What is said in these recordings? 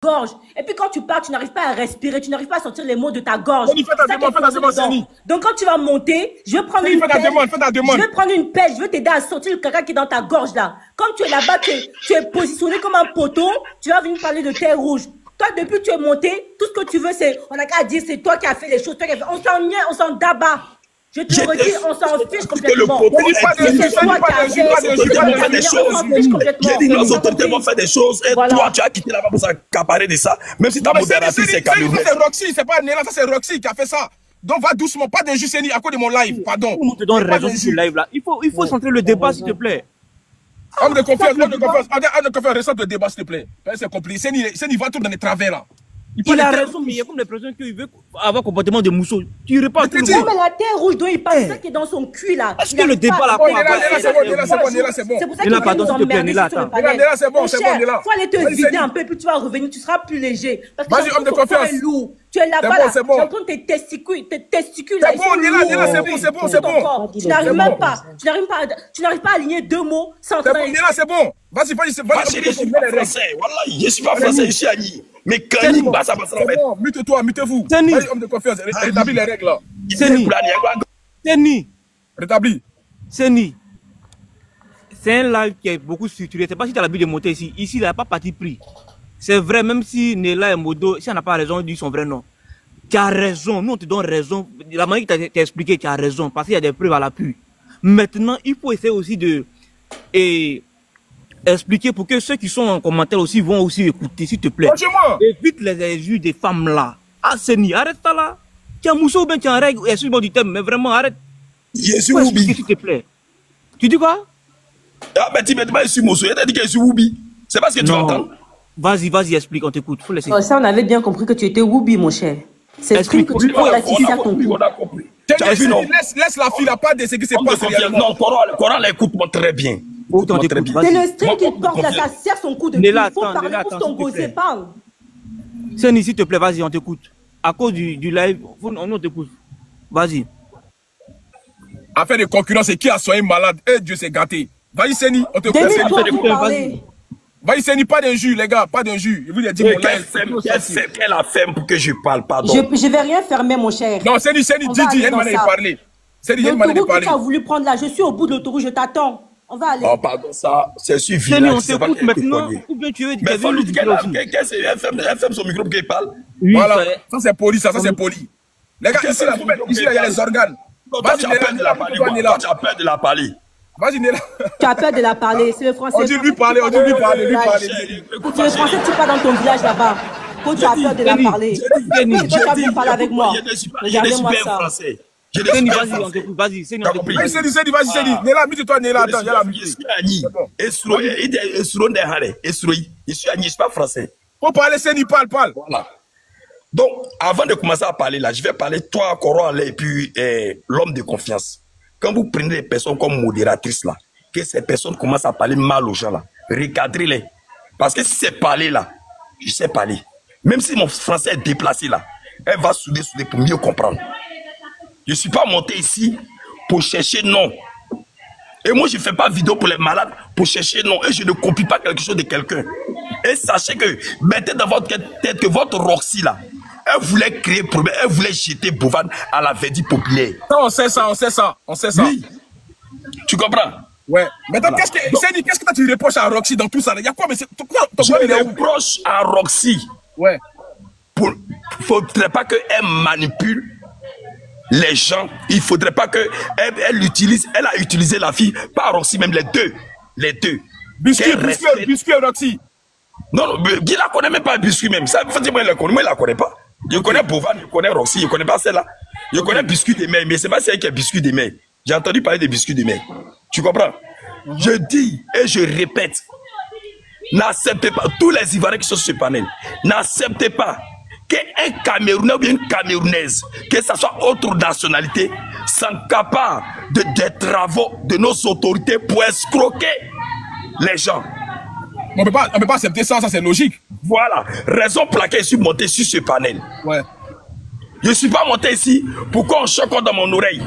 gorge. Et puis quand tu parles, tu n'arrives pas à respirer, tu n'arrives pas à sortir les mots de ta gorge. Fais ta demande. Donc quand tu vas monter, je vais prendre une pelle. Je vais prendre une pelle, je vais t'aider à sortir le caca qui est dans ta gorge là. Comme tu es là-bas, tu es positionné comme un poteau, tu vas venir parler de terre rouge. Toi, depuis que tu es monté, tout ce que tu veux, c'est, on n'a qu'à dire, c'est toi qui as fait les choses, toi qui as fait. On s'en vient, on s'en d'abat. Je te redis, on s'en fiche complètement. J'ai dit nos autorités vont faire des choses et toi, tu as quitté là-bas pour s'accaparer de ça. Même si ta modération, c'est Cameroun. C'est Roxy, c'est pas Néla, ça c'est Roxy qui a fait ça. Donc va doucement, pas d'injustice à cause de mon live, pardon. On te donne raison sur le live là. Il faut centrer le débat, s'il te plaît. Homme de confiance, ressort le débat, s'il te plaît. C'est compliqué. C'est va tout dans les travers là. Il a raison, mais il y a comme l'impression qu'il veut avoir comportement de mousseau. Tu réponds tout le monde. Non, mais la terre rouge dont il parle, c'est ça qui est dans son cul là. Est-ce que le débat là, c'est bon. C'est pour ça qu'il faut nous emmerder sur le panel. C'est bon, c'est bon, Néla. Faut aller te vider un peu, puis tu vas revenir, tu seras plus léger. Parce que vas-y, homme de confiance. Tu es là-bas, tu entends tes testicules. C'est bon, Néla, c'est bon. Tu n'arrives même pas, tu n'arrives pas à aligner deux mots sans C'est bon, Néla, c'est bon. Vas-y, je suis pas français. Voilà, je suis pas français, je suis Agni. Mais quand il passe, ça va se remettre. Mute-toi, mutez-vous. Vas-y, homme de confiance, rétablis les règles là. Rétablis. Seni. C'est un live qui est beaucoup structuré. C'est pas si tu as l'habitude de monter ici. Ici, il n'y a pas parti pris. C'est vrai, même si Néla et Modo, si on n'a pas raison, dit son vrai nom. Tu as raison, nous on te donne raison. La manière que tu as expliqué, tu as raison, parce qu'il y a des preuves à l'appui. Maintenant, il faut essayer aussi de expliquer pour que ceux qui sont en commentaire aussi vont aussi écouter, s'il te plaît. Évite les injures des femmes là. Ah, Seni, arrête ça là. Tu as moussou ou bien tu as en règle, excuse-moi du thème, mais vraiment arrête. Je suis Woubi. S'il te plaît. Tu dis quoi? Ah, mais tu m'as dit que je suis Moussou, tu as dit que je suis Woubi. C'est pas ce que tu vas entendre. Vas-y, explique, on t'écoute. Faut laisser. Ça, on avait bien compris que tu étais Woubi, mon cher. C'est explique que tu peux rectifier ton coup. On a compris. Laisse la fille, pas de ce qui se passe. Non, Coran l'écoute-moi très bien. C'est le string qui porte là, ça sert son coup de pied. Il faut parler pour ton gossé, parle. Seni, s'il te plaît, vas-y, on t'écoute. À cause du live, on t'écoute. Vas-y. Affaire de concurrence, et qui a soigné malade? Eh, Dieu s'est gâté. Vas-y, Seni, on te écoute. Vas-y, Seni, pas d'injure, les gars, pas d'injure. Je vous ai dit mon live. Quelle a fait pour que je parle, pardon? Je vais rien fermer, mon cher. Non, Seni, dis, il y a une manière de parler. Seni, il y a une manière de parler. Tu as voulu prendre là, je suis au bout de l'autoroute, je t'attends. On va aller. Oh, pardon, ça, c'est suffisant. Seni, on t'écoute maintenant, ou bien tu veux dire. Mais faut lui dire qu'est-ce que elle ferme son micro pour qu'il parle. Voilà, ça c'est poli, ça c'est poli. Les gars, ici, il y a les organes. Vas-y, tu as peur de la parler. Tu as peur de la parler. Vas-y, Néla. Tu as peur de la parler, c'est le français. On dit lui parler. C'est le français, tu pars dans ton village là-bas. Quand tu as peur de la parler. Toi, tu as voulu parler avec moi. Regardez-moi ça. Seni, vas-y, on t'écoute, vas-y. Seni, vas-y. Néla, mute-toi, Néla. Attends, il y a la musique. Je suis Agni. Je suis Agni, je suis pas français. Faut parler, Seni, parle. Voilà. Donc, avant de commencer à parler là, je vais parler toi, Coran, et puis l'homme de confiance. Quand vous prenez des personnes comme modératrices là, que ces personnes commencent à parler mal aux gens là, recadrez-les. Parce que si c'est parler là, je sais parler. Même si mon français est déplacé là, elle va souder pour mieux comprendre. Je ne suis pas monté ici pour chercher non. Et moi, je ne fais pas vidéo pour les malades pour chercher non. Et je ne copie pas quelque chose de quelqu'un. Et sachez que, mettez dans votre tête que votre Roxy là, elle voulait créer problème, elle voulait jeter Bovan à la verdi populaire. On sait ça. Oui. Tu comprends? Ouais. Maintenant, qu'est-ce que toi tu reproches à Roxy dans tout ça? Il y a quoi? Mais je reproche à Roxy. Ouais. Il ne faudrait pas qu'elle manipule les gens. Il ne faudrait pas qu'elle a utilisé la fille, pas Roxy, même les deux. Biscuit Roxy. Non, il la connaît même pas, Biscuit même. Ça, moi, il la connaît pas. Je connais Bovan, je connais Roxy, je connais pas celle-là. Je connais Biscuit de mer, mais c'est pas celle qui est Biscuit de mer. J'ai entendu parler de Biscuit de mer. Tu comprends? Je dis et je répète, n'acceptez pas, tous les Ivoiriens qui sont sur ce panel, n'acceptez pas qu'un Camerounais ou bien une Camerounaise, que ce soit autre nationalité, s'encapare des travaux de nos autorités pour escroquer les gens. On ne peut pas accepter ça, ça c'est logique. Voilà, raison pour laquelle je suis monté sur ce panel. Ouais. Je ne suis pas monté ici pour qu'on choque dans mon oreille.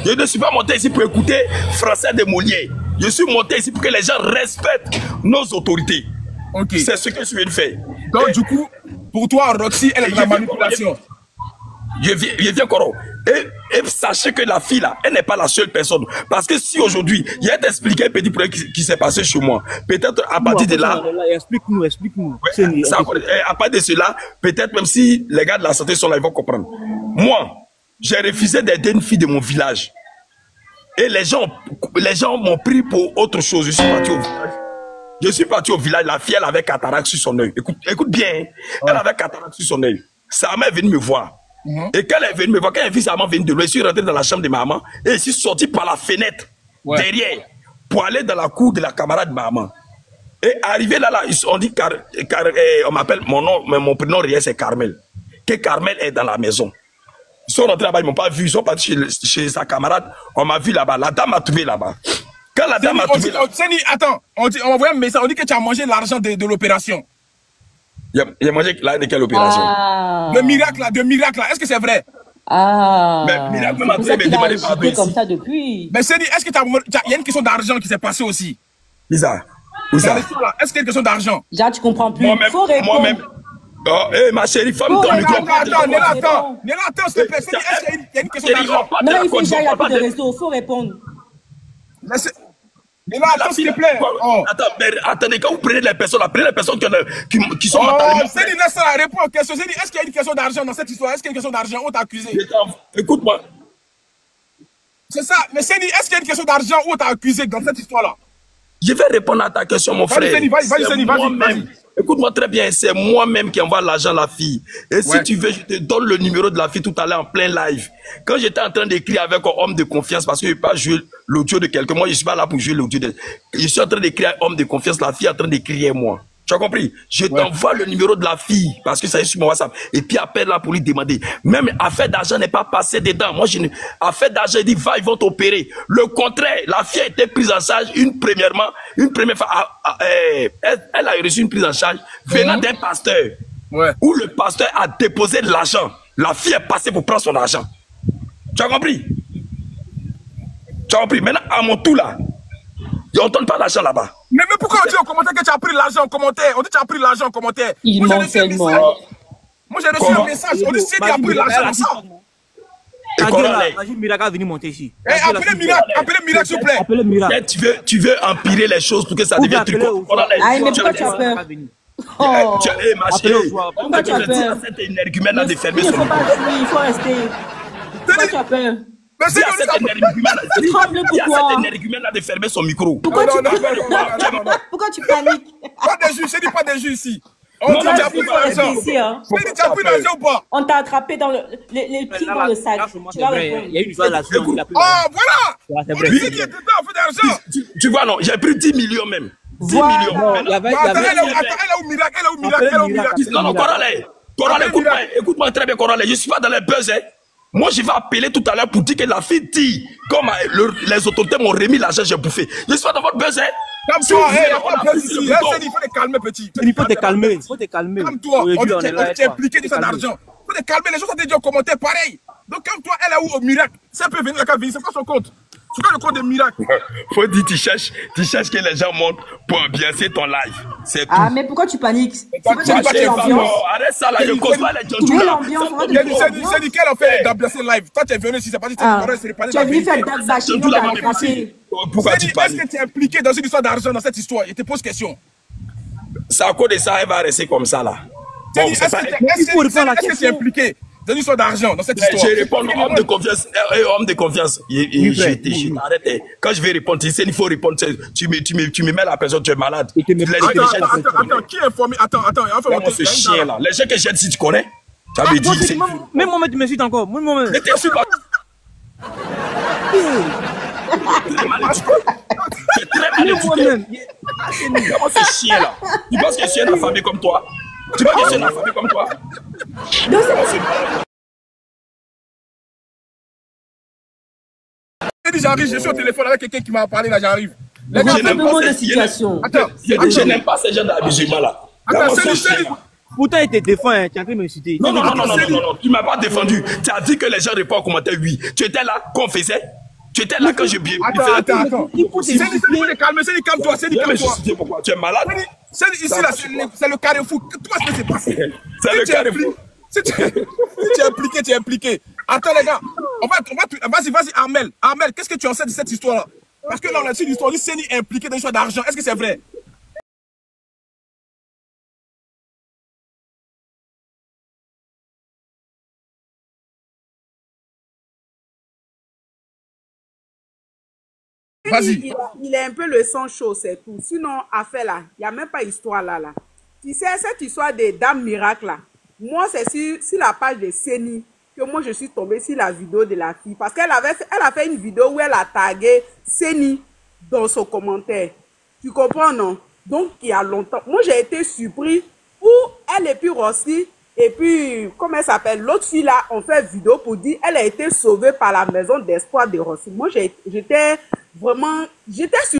Je ne suis pas monté ici pour écouter français de Molière. Je suis monté ici pour que les gens respectent nos autorités. Okay. C'est ce que je viens de faire. Donc, du coup, Pour toi, Roxy, elle est dans la manipulation. Je viens, Koro. Et sachez que la fille, là, elle n'est pas la seule personne. Parce que si aujourd'hui, il y a t'expliqué un petit problème qui s'est passé chez moi, peut-être à partir de là... Explique-nous. Ouais, à partir de cela, peut-être même si les gars de la santé sont là, ils vont comprendre. Moi, j'ai refusé d'aider une fille de mon village. Et les gens m'ont pris pour autre chose. Je suis parti au village. La fille, elle avait cataracte sur son œil. Écoute bien, hein. Elle avait cataracte sur son œil. Sa mère est venue me voir. Et quand elle est venue me voir, quand elle a vu sa maman venir de loin, je suis rentré dans la chambre de ma maman et je suis sorti par la fenêtre derrière pour aller dans la cour de la camarade de ma maman. Et arrivé là, on dit, on m'appelle, mon prénom réel c'est Carmel. Que Carmel est dans la maison. Ils sont rentrés là-bas, ils ne m'ont pas vu, ils sont partis chez sa camarade, on m'a vu là-bas, la dame m'a trouvé là-bas. Quand la dame m'a trouvé là-bas... Attends, on m'a envoyé un message, on dit que tu as mangé l'argent de l'opération. Il a mangé l'argent de quelle opération? De miracle là, est-ce que c'est vrai? Mais miracle m'a demandé pardon comme ça depuis. Mais Seni, est-ce que il y a une question d'argent qui s'est passée aussi? Lisa. Est-ce qu'il y a une question d'argent? Déjà, tu comprends plus. Moi-même. Oh, ma chérie, femme ton micro. Attends, s'il te plaît. Est-ce qu'il y a une question d'argent? Non, il faut que j'aille à plus de réseau, il faut répondre. Mais là, attends, s'il te plaît. Attends, mais attendez, quand vous prenez les personnes, prenez les personnes qui sont mentalement... Seni, laisse répondre aux questions. Seni, est-ce qu'il y a une question d'argent dans cette histoire? Est-ce qu'il y a une question d'argent? On t'a accusé. Écoute-moi. C'est ça. Mais Seni, est-ce qu'il y a une question d'argent où on t'a accusé dans cette histoire-là? Je vais répondre à ta question, mon frère. Vas-y. Écoute-moi très bien, c'est moi-même qui envoie l'argent à la fille. Et si tu veux, je te donne le numéro de la fille tout à l'heure en plein live. Quand j'étais en train d'écrire avec un homme de confiance, parce que je ne vais pas jouer l'audio de quelqu'un, moi je ne suis pas là pour jouer l'audio de... Je suis en train d'écrire un homme de confiance, la fille est en train d'écrire moi. Tu as compris? Je t'envoie le numéro de la fille, parce que ça est sur mon WhatsApp. Et puis appelle là pour lui demander. Même affaire d'argent n'est pas passé dedans. Moi, affaire d'argent, il dit, va, ils vont t'opérer. Le contraire, la fille a été prise en charge une première fois. Elle a reçu une prise en charge venant d'un pasteur. Où le pasteur a déposé de l'argent. La fille est passée pour prendre son argent. Tu as compris? Maintenant, à mon tour là, on ne donne pas l'argent là-bas. Mais pourquoi on dit en commentaire que tu as pris l'argent en commentaire? On dit que tu as pris l'argent en commentaire. Il ment tellement. Moi j'ai reçu un message. On dit que tu as pris l'argent comme ça. Vas-y, Miracle va venir monter ici. Appelez Miracle, s'il vous plaît. Appelez Miracle. Tu veux empirer les choses pour que ça devienne truc. Ah, mais pourquoi tu as peur? Ma chérie, pourquoi tu as peur? Cette énergumène là de fermer son micro. Il faut rester. Pourquoi tu as peur? Il y a cette énergumène là de fermer son micro. Pourquoi tu paniques? Pas de jus, c'est dit pas de jus ici. On t'a attrapé dans les pieds dans le sac. Tu vas répondre. Il y a une histoire là-dessus. Voilà. C'est vrai. Tu vois, non, j'ai pris 10 millions même. 10 millions. Elle a où Miracle? Non, Coralie, écoute-moi très bien, Coralie. Je ne suis pas dans les buzz, hein. Moi, je vais appeler tout à l'heure pour dire que la fille dit, comme les autorités m'ont remis l'argent, j'ai bouffé. Je suis pas dans votre buzz, hein. Calme-toi, il faut te calmer, petit. Il faut te calmer. Calme-toi, on dit que tu es impliqué dans cet argent. Il faut te calmer, les gens ont dit en commentaire pareil. Donc, calme-toi, elle est où au Miracle? Si elle peut venir, c'est quoi son compte? C'est quoi le compte de Miracle? Faut dire, tu cherches que les gens montent pour ambiancer ton live. C'est tout. Ah, mais pourquoi tu paniques? Arrête ça là, je cause pas les gens là. C'est nickel en fait d'ambiancer live. Toi, tu es venu, si c'est pas dit, tu es venu faire d'absaching, on t'a attrapé. Pourquoi tu parles? Est-ce que tu es impliqué dans une histoire d'argent dans cette histoire? Il te pose question. C'est à cause de ça, elle va rester comme ça là. Est-ce que tu es impliqué dans une histoire d'argent dans cette histoire? Je réponds homme de confiance. Homme de confiance. Je t'arrête. Quand je vais répondre, il faut répondre. Tu me mets la personne, tu es malade. Attends, qui est informé? Attends. Comment ce chien là? Les gens que j'ai dit, tu connais? Tu avais dit. Même moi, tu me cites encore. Ne t'insulte pas. Tu es très mal éduqué. Comment ce chien là? Tu penses que c'est un affamé comme toi? J'arrive, je suis au téléphone avec quelqu'un qui m'a parlé là, j'arrive. Je n'aime pas ces gens d'habituellement là. Pourtant, il te défend, tu es en train de me citer. Non, tu ne m'as pas défendu. Tu as dit que les gens répondent aux commentaires, oui. Tu étais là quand on faisait. Tu étais là quand je... Attends. C'est calme-toi, calme-toi. Tu es malade. Ici, là, c'est le carrefour. Toi, ce qui s'est passé. C'est le carrefour. Si tu es impliqué, tu es impliqué. Attends, les gars. Vas-y, Armel. Armel, qu'est-ce que tu en sais de cette histoire-là? Parce que là, on a dit l'histoire du Séni impliqué dans une histoire d'argent. Est-ce que c'est vrai? Vas-y. Il est un peu le sang chaud, c'est tout. Sinon, affaire là, il n'y a même pas histoire là. Tu sais, cette histoire des dames miracles là, moi, c'est sur la page de Séni que moi, je suis tombée sur la vidéo de la fille. Parce qu'elle a fait une vidéo où elle a tagué Séni dans son commentaire. Tu comprends, non? Donc, il y a longtemps. Moi, j'ai été surpris où elle et puis Rossi, et puis, comment elle s'appelle? L'autre fille là, on fait vidéo pour dire elle a été sauvée par la maison d'espoir de Rossi. Moi, j'étais surpris.